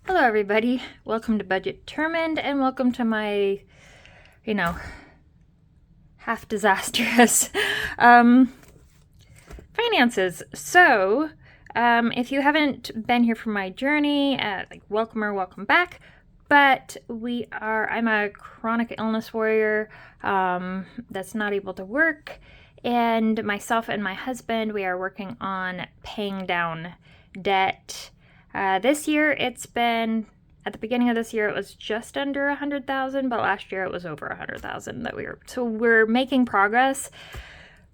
Hello everybody, welcome to Budget Determined and welcome to my, half disastrous finances. So, if you haven't been here for my journey, welcome back. But I'm a chronic illness warrior that's not able to work, and myself and my husband, we are working on paying down debt. This year, at the beginning of this year, it was just under 100,000, but last year it was over 100,000 so we're making progress,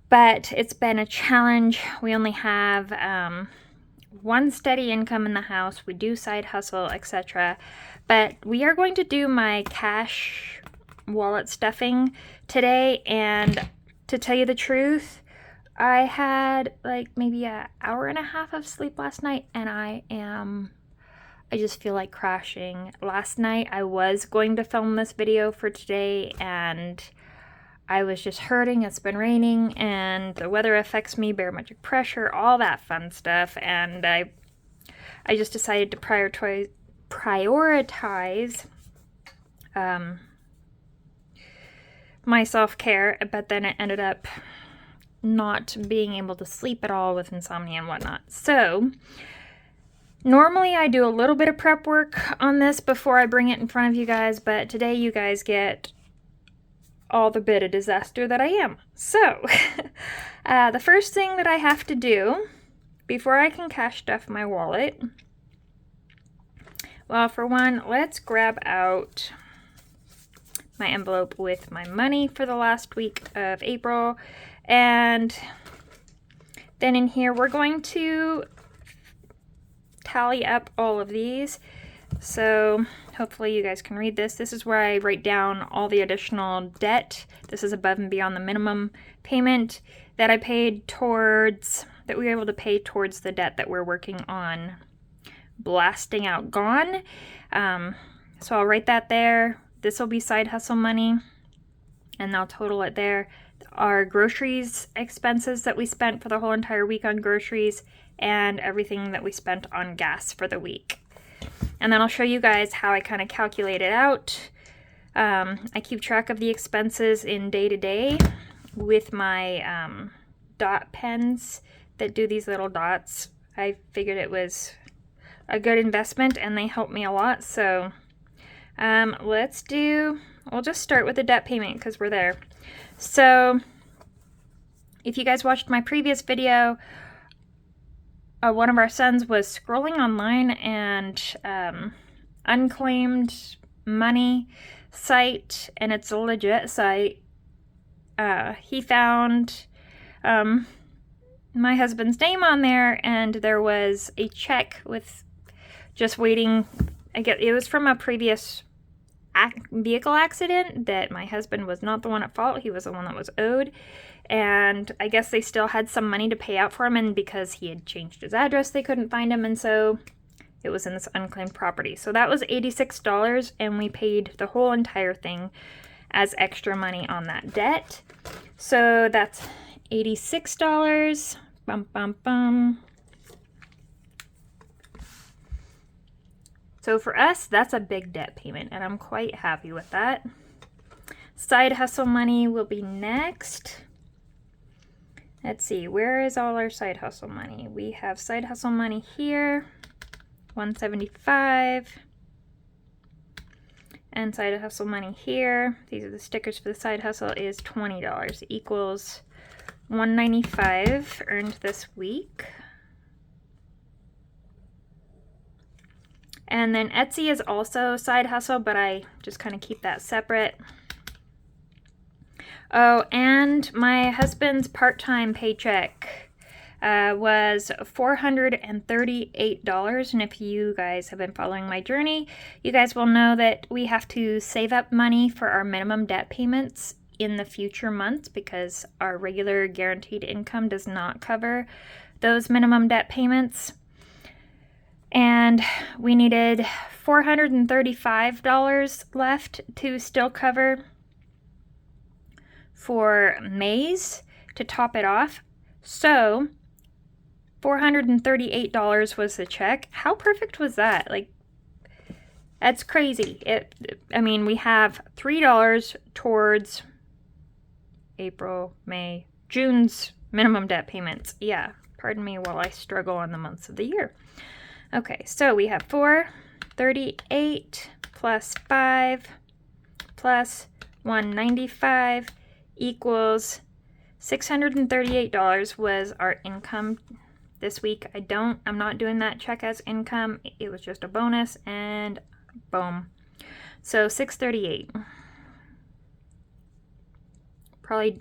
but it's been a challenge. We only have one steady income in the house. We do side hustle, etc. But we are going to do my cash wallet stuffing today, and to tell you the truth, I had maybe an hour and a half of sleep last night, and I just feel like crashing. Last night I was going to film this video for today, and I was just hurting. It's been raining, and the weather affects me, barometric pressure, all that fun stuff, and I just decided to prioritize my self-care, but then it ended up not being able to sleep at all with insomnia and whatnot. So normally I do a little bit of prep work on this before I bring it in front of you guys, but today you guys get all the bit of disaster that I am. So the first thing that I have to do before I can cash stuff my wallet, well, for one, let's grab out my envelope with my money for the last week of April. And then in here, we're going to tally up all of these. So hopefully you guys can read this. This is where I write down all the additional debt. This is above and beyond the minimum payment that I paid towards, that we were able to pay towards the debt that we're working on blasting out gone. So I'll write that there. This will be side hustle money, and I'll total it there. Our groceries expenses that we spent for the whole entire week on groceries, and everything that we spent on gas for the week. And then I'll show you guys how I kind of calculate it out. I keep track of the expenses in day to day with my dot pens that do these little dots. I figured it was a good investment, and they help me a lot. So we'll just start with the debt payment because we're there. So if you guys watched my previous video, one of our sons was scrolling online, and unclaimed money site, and it's a legit site. He found my husband's name on there, and there was a check with just waiting. I guess it was from a previous vehicle accident that my husband was not the one at fault. He was the one that was owed. And I guess they still had some money to pay out for him, and because he had changed his address, they couldn't find him, and so it was in this unclaimed property. So that was $86, and we paid the whole entire thing as extra money on that debt. So that's $86. Bum, bum, bum. So for us, that's a big debt payment, and I'm quite happy with that. Side hustle money will be next. Let's see, where is all our side hustle money? We have side hustle money here, $175. And side hustle money here, these are the stickers for the side hustle, is $20, equals $195 earned this week. And then Etsy is also side hustle, but I just kind of keep that separate. Oh, and my husband's part-time paycheck was $438. And if you guys have been following my journey, you guys will know that we have to save up money for our minimum debt payments in the future months because our regular guaranteed income does not cover those minimum debt payments. And we needed $435 left to still cover for May's to top it off. So $438 was the check. How perfect was that? Like, That's crazy. I mean, we have $3 towards April, May, June's minimum debt payments. Yeah, pardon me while I struggle on the months of the year. Okay, so we have 438 plus 5 plus 195 equals $638 was our income this week. I'm not doing that check as income. It was just a bonus, and boom. So 638. Probably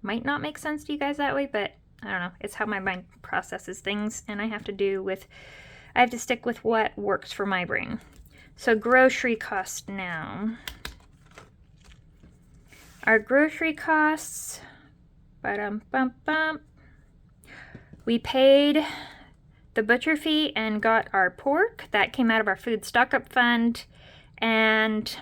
might not make sense to you guys that way, but I don't know. It's how my mind processes things, and I have to stick with what works for my brain. So grocery costs now. Our grocery costs, we paid the butcher fee and got our pork. That came out of our food stock-up fund. And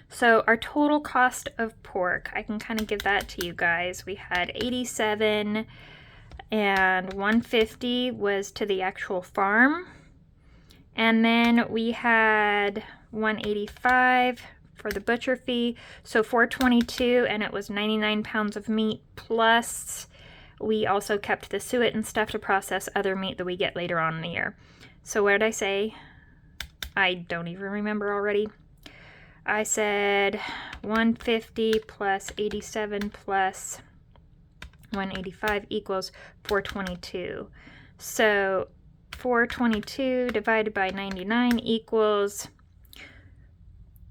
so our total cost of pork, I can kind of give that to you guys. We had 87 and 150 was to the actual farm. And then we had 185 for the butcher fee. So 422, and it was 99 pounds of meat, plus we also kept the suet and stuff to process other meat that we get later on in the year. So what did I say? I don't even remember already. I said 150 plus 87 plus 185 equals 422. So 422 divided by 99 equals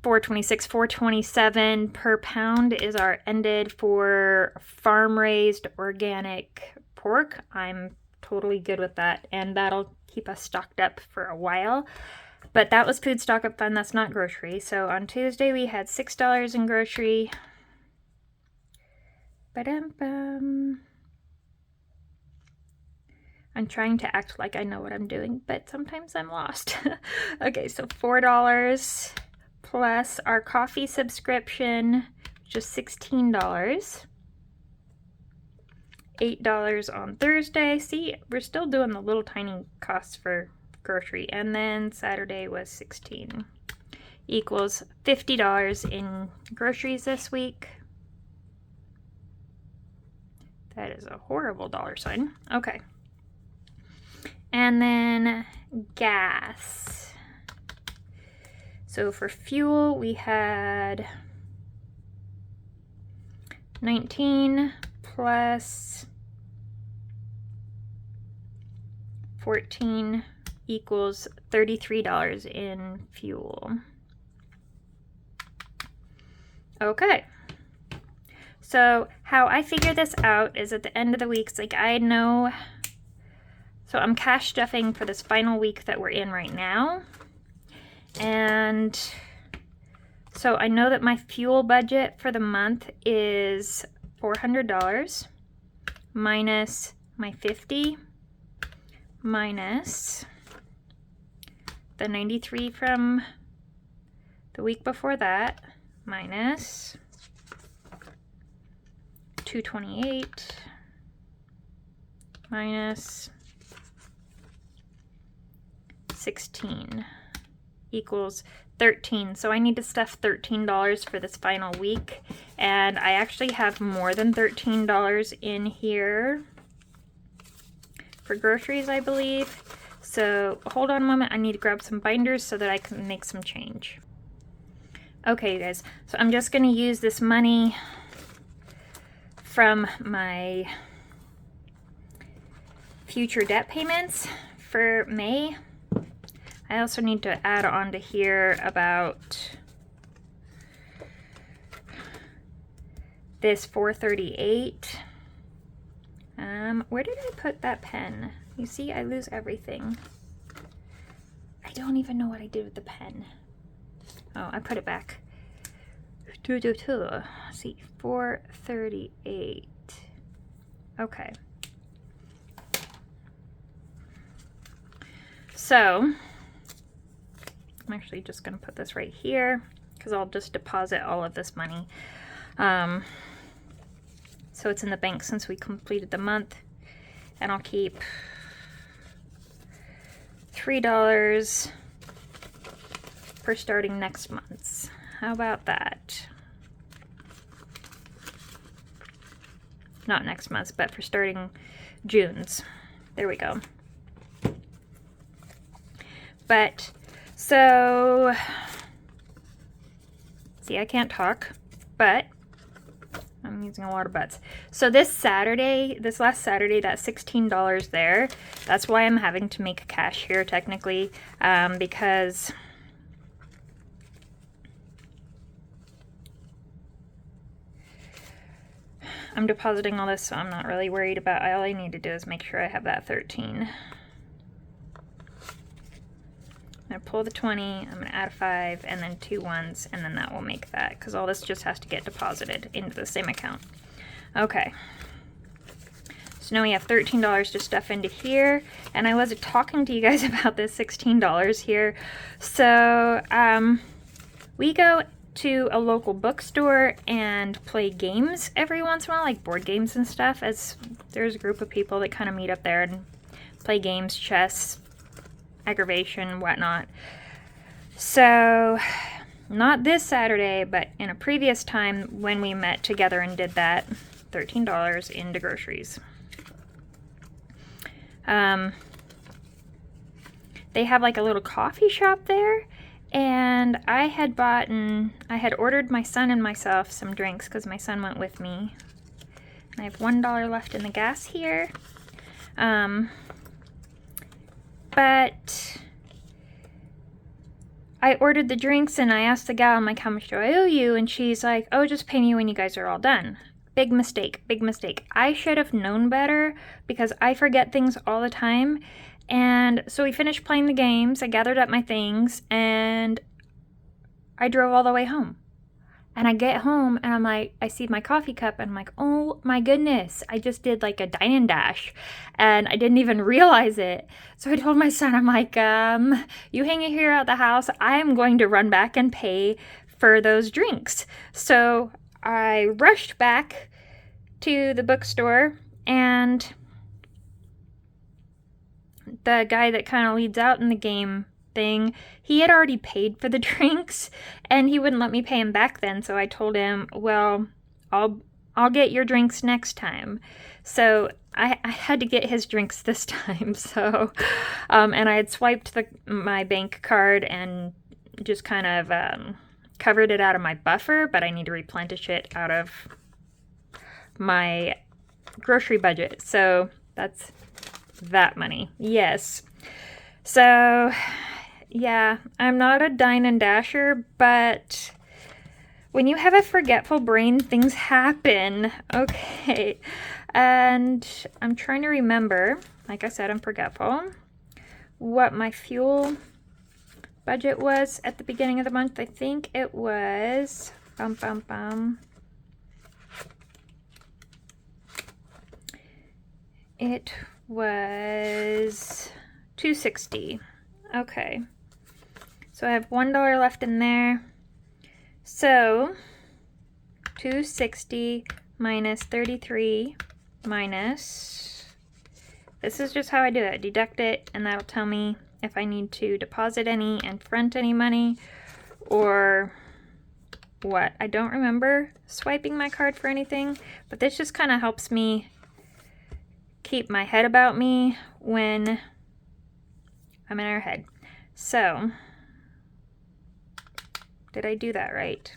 426, 427 per pound is our ended for farm-raised organic pork. I'm totally good with that, and that'll keep us stocked up for a while. But that was food stock-up fund, that's not grocery. So on Tuesday we had $6 in grocery. Ba-dum-bum. I'm trying to act like I know what I'm doing, but sometimes I'm lost. Okay, so $4 plus our coffee subscription, which is $16. $8 on Thursday. See, we're still doing the little tiny costs for grocery. And then Saturday was 16. Equals $50 in groceries this week. That is a horrible dollar sign. Okay. And then gas. So for fuel, we had 19 plus 14 equals $33 in fuel. Okay. So how I figure this out is at the end of the week, it's like I know, so I'm cash stuffing for this final week that we're in right now. And so I know that my fuel budget for the month is $400 minus my 50 minus the 93 from the week before that minus 228 minus 16 equals 13. So I need to stuff $13 for this final week, and I actually have more than $13 in here for groceries, I believe. So hold on a moment, I need to grab some binders so that I can make some change. Okay, you guys, so I'm just going to use this money from my future debt payments for May. I also need to add on to here about this 438. Where did I put that pen? You see, I lose everything. I don't even know what I did with the pen. Oh, I put it back. Let's see, 438. Okay. So I'm actually just going to put this right here because I'll just deposit all of this money. So it's in the bank since we completed the month. And I'll keep $3 for starting next month's. How about that? Not next month's, but for starting June's. There we go. But, so, see, I can't talk, but I'm using a lot of buts. So this last Saturday, that $16 there, that's why I'm having to make cash here technically, because I'm depositing all this, so I'm not really worried about it. All I need to do is make sure I have that 13. I'm going to pull the 20, I'm going to add a 5, and then 2 ones, and then that will make that, because all this just has to get deposited into the same account. Okay. So now we have $13 to stuff into here, and I was talking to you guys about this $16 here. So, we go to a local bookstore and play games every once in a while, like board games and stuff, as there's a group of people that kind of meet up there and play games, chess, aggravation, whatnot. So, not this Saturday, but in a previous time when we met together and did that, $13 into groceries. They have like a little coffee shop there, and I had ordered my son and myself some drinks because my son went with me. And I have $1 left in the gas here. But I ordered the drinks and I asked the gal, I'm like, how much do I owe you? And she's like, oh, just pay me when you guys are all done. Big mistake, big mistake. I should have known better because I forget things all the time. And so we finished playing the games, I gathered up my things, and I drove all the way home. And I get home and I'm like, I see my coffee cup and I'm like, oh my goodness, I just did like a dine and dash and I didn't even realize it. So I told my son, I'm like, you hang it here at the house. I am going to run back and pay for those drinks. So I rushed back to the bookstore, and the guy that kind of leads out in the game thing, he had already paid for the drinks and he wouldn't let me pay him back then. So I told him, well, I'll get your drinks next time. So I had to get his drinks this time. So, and I had swiped my bank card and just kind of covered it out of my buffer, but I need to replenish it out of my grocery budget. So that's that money. Yes. So yeah, I'm not a dine and dasher, but when you have a forgetful brain, things happen. Okay. And I'm trying to remember, like I said, I'm forgetful, what my fuel budget was at the beginning of the month. I think it was, it was $2.60. Okay. So I have $1 left in there. So $2.60 minus 33 minus, this is just how I do it. Deduct it, and that'll tell me if I need to deposit any and front any money or what. I don't remember swiping my card for anything, but this just kind of helps me keep my head about me when I'm in our head. So, did I do that right?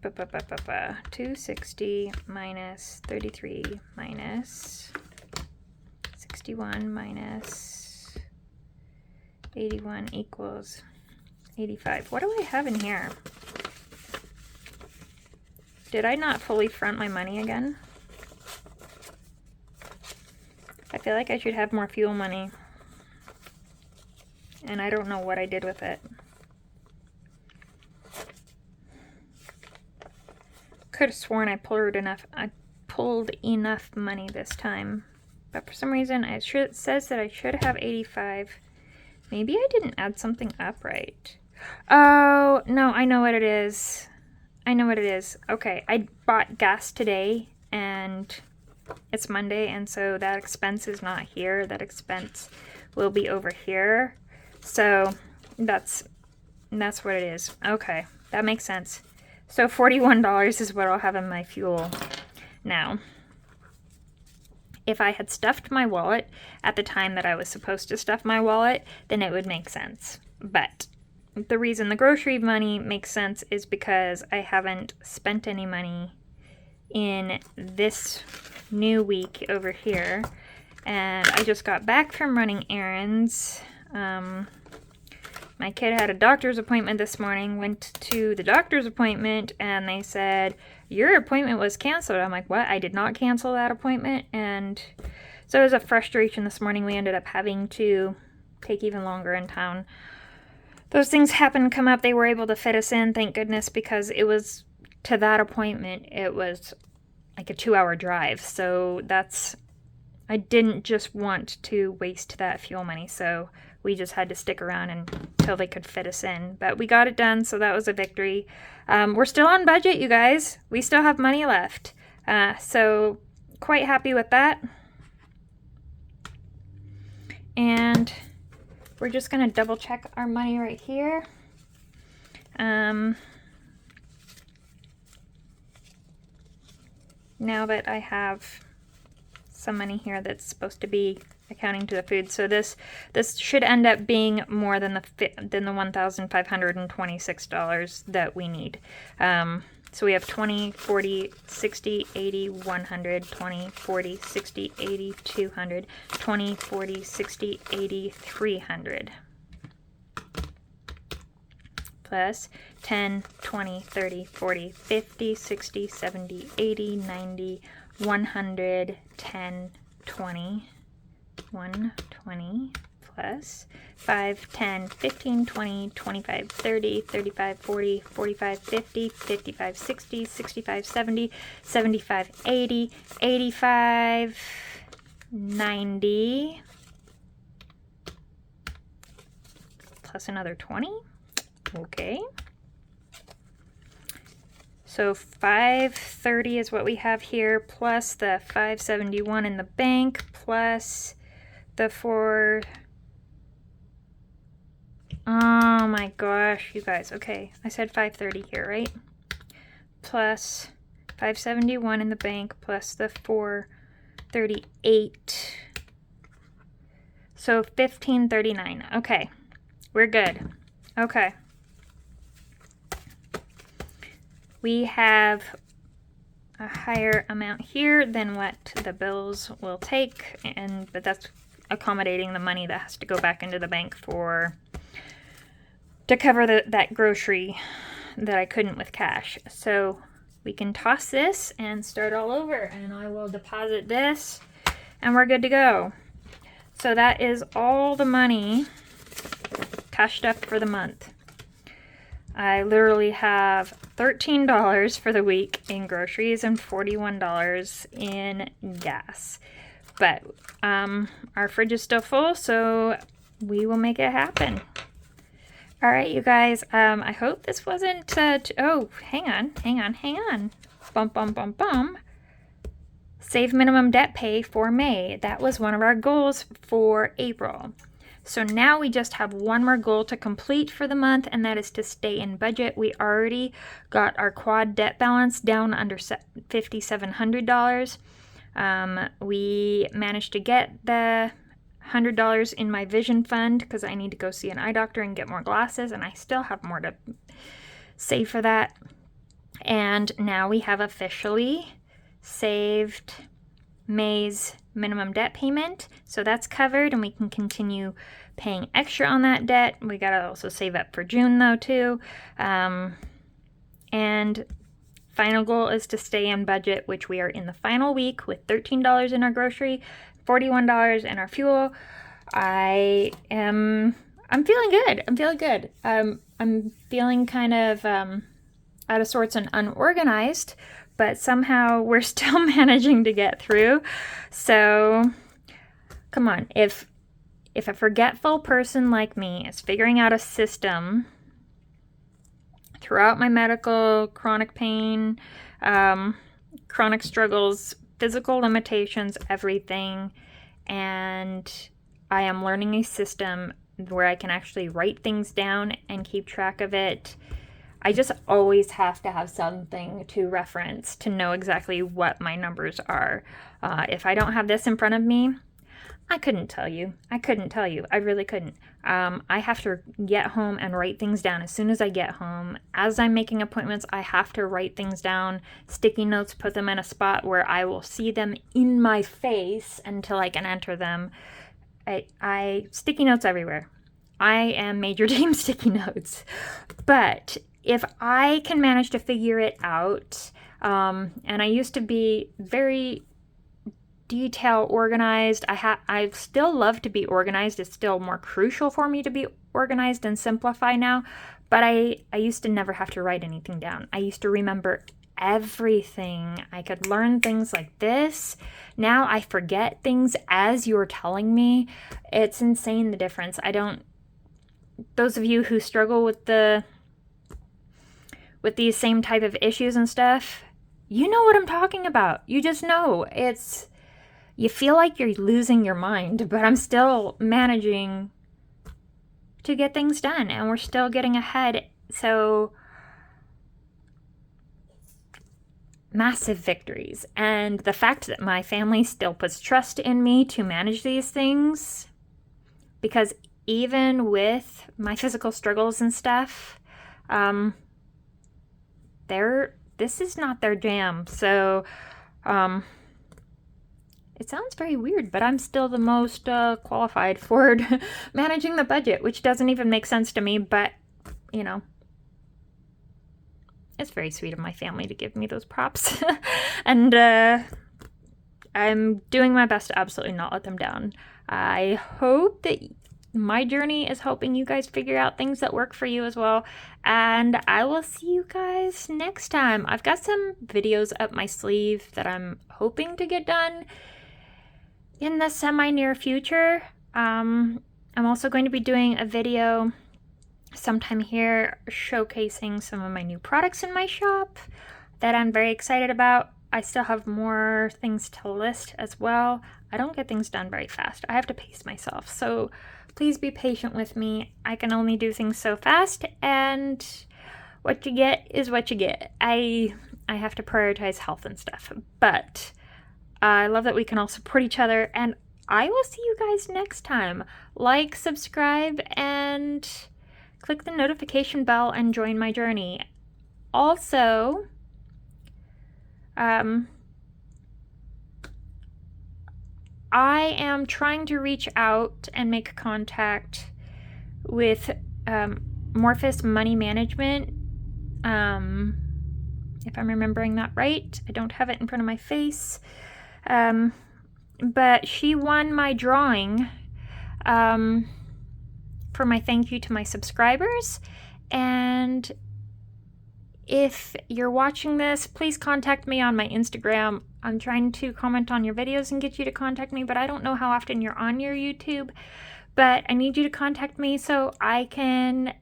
260 minus 33 minus 61 minus 81 equals 85. What do I have in here? Did I not fully front my money again? I feel like I should have more fuel money, and I don't know what I did with it. Could have sworn I pulled enough money this time, but for some reason it says that I should have 85. Maybe I didn't add something up right. Oh no, I know what it is. I know what it is. Okay, I bought gas today and it's Monday, and so that expense is not here. That expense will be over here. So That's what it is. Okay, that makes sense. So $41 is what I'll have in my fuel now. If I had stuffed my wallet at the time that I was supposed to stuff my wallet, then it would make sense. But the reason the grocery money makes sense is because I haven't spent any money in this new week over here. And I just got back from running errands. My kid had a doctor's appointment this morning, went to the doctor's appointment, and they said, your appointment was canceled. I'm like, what? I did not cancel that appointment. And so it was a frustration this morning. We ended up having to take even longer in town. Those things happen, come up. They were able to fit us in, thank goodness, because it was, to that appointment, it was like a 2-hour drive. So I didn't just want to waste that fuel money. So we just had to stick around until they could fit us in. But we got it done, so that was a victory. We're still on budget, you guys. We still have money left. So quite happy with that. And we're just going to double check our money right here. Now that I have some money here that's supposed to be accounting to the food, so this should end up being more than the $1,526 that we need. So we have 20, 40, 60, 80, 100, 20, 40, 60, 80, 200, 20, 40, 60, 80, 300. Plus 10, 20, 30, 40, 50, 60, 70, 80, 90, 100, 10, 20, 120 plus 5, 10, 15, 20, 25, 30, 35, 40, 45, 50, 55, 60, 65, 70, 75, 80, 85, 90, plus another 20. Okay. So 530 is what we have here, plus the 571 in the bank, plus the 4... Oh my gosh, you guys. Okay, I said 530 here, right? Plus 571 in the bank, plus the 438. So 1539. Okay, we're good. Okay. We have a higher amount here than what the bills will take, but that's accommodating the money that has to go back into the bank to cover that grocery that I couldn't with cash. So we can toss this and start all over, and I will deposit this and we're good to go. So that is all the money cashed up for the month. I literally have $13 for the week in groceries and $41 in gas. But our fridge is still full, so we will make it happen. All right, you guys, I hope this wasn't, oh, hang on. Bum. Save minimum debt pay for May. That was one of our goals for April. So now we just have one more goal to complete for the month, and that is to stay in budget. We already got our quad debt balance down under $5,700. We managed to get the $100 in my vision fund because I need to go see an eye doctor and get more glasses, and I still have more to save for that. And now we have officially saved May's minimum debt payment, so that's covered, and we can continue paying extra on that debt. We gotta also save up for June though too. And final goal is to stay in budget, which we are in the final week with $13 in our grocery, $41 in our fuel. I'm feeling good. I'm feeling kind of out of sorts and unorganized, but somehow we're still managing to get through. So come on, if a forgetful person like me is figuring out a system throughout my medical, chronic pain, chronic struggles, physical limitations, everything, and I am learning a system where I can actually write things down and keep track of it. I just always have to have something to reference to know exactly what my numbers are. If I don't have this in front of me, I couldn't tell you. I really couldn't. I have to get home and write things down as soon as I get home. As I'm making appointments, I have to write things down, sticky notes, put them in a spot where I will see them in my face until I can enter them. I sticky notes everywhere. I am major team sticky notes. But if I can manage to figure it out, and I used to be very detail organized. I still love to be organized. It's still more crucial for me to be organized and simplify now, but I used to never have to write anything down. I used to remember everything. I could learn things like this. Now I forget things as you're telling me. It's insane, the difference. Those of you who struggle with these same type of issues and stuff, you know what I'm talking about. You just know. You feel like you're losing your mind, but I'm still managing to get things done, and we're still getting ahead. So, massive victories. And the fact that my family still puts trust in me to manage these things, because even with my physical struggles and stuff, this is not their jam. So, it sounds very weird, but I'm still the most qualified for managing the budget, which doesn't even make sense to me, but, it's very sweet of my family to give me those props. And I'm doing my best to absolutely not let them down. I hope that my journey is helping you guys figure out things that work for you as well. And I will see you guys next time. I've got some videos up my sleeve that I'm hoping to get done in the semi-near future. I'm also going to be doing a video sometime here showcasing some of my new products in my shop that I'm very excited about. I still have more things to list as well. I don't get things done very fast. I have to pace myself. So please be patient with me. I can only do things so fast, and what you get is what you get. I have to prioritize health and stuff. But I love that we can all support each other, and I will see you guys next time. Like, subscribe, and click the notification bell and join my journey. Also, I am trying to reach out and make contact with Morphus Money Management. If I'm remembering that right. I don't have it in front of my face. But she won my drawing for my thank you to my subscribers. And if you're watching this, please contact me on my Instagram. I'm trying to comment on your videos and get you to contact me, but I don't know how often you're on your YouTube. But I need you to contact me so I can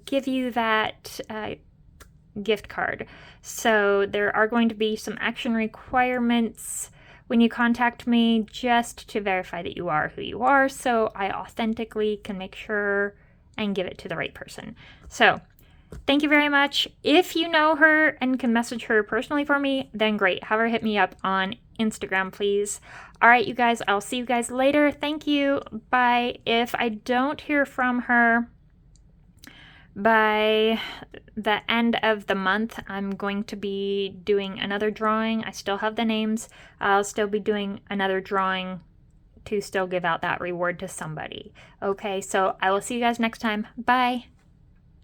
give you that gift card. So there are going to be some action requirements when you contact me, just to verify that you are who you are, so I authentically can make sure and give it to the right person. So thank you very much. If you know her and can message her personally for me, then great. Have her hit me up on Instagram, please. All right, you guys, I'll see you guys later. Thank you. Bye. If I don't hear from her by the end of the month, I'm going to be doing another drawing. I still have the names. I'll still be doing another drawing to still give out that reward to somebody. Okay, so I will see you guys next time. Bye.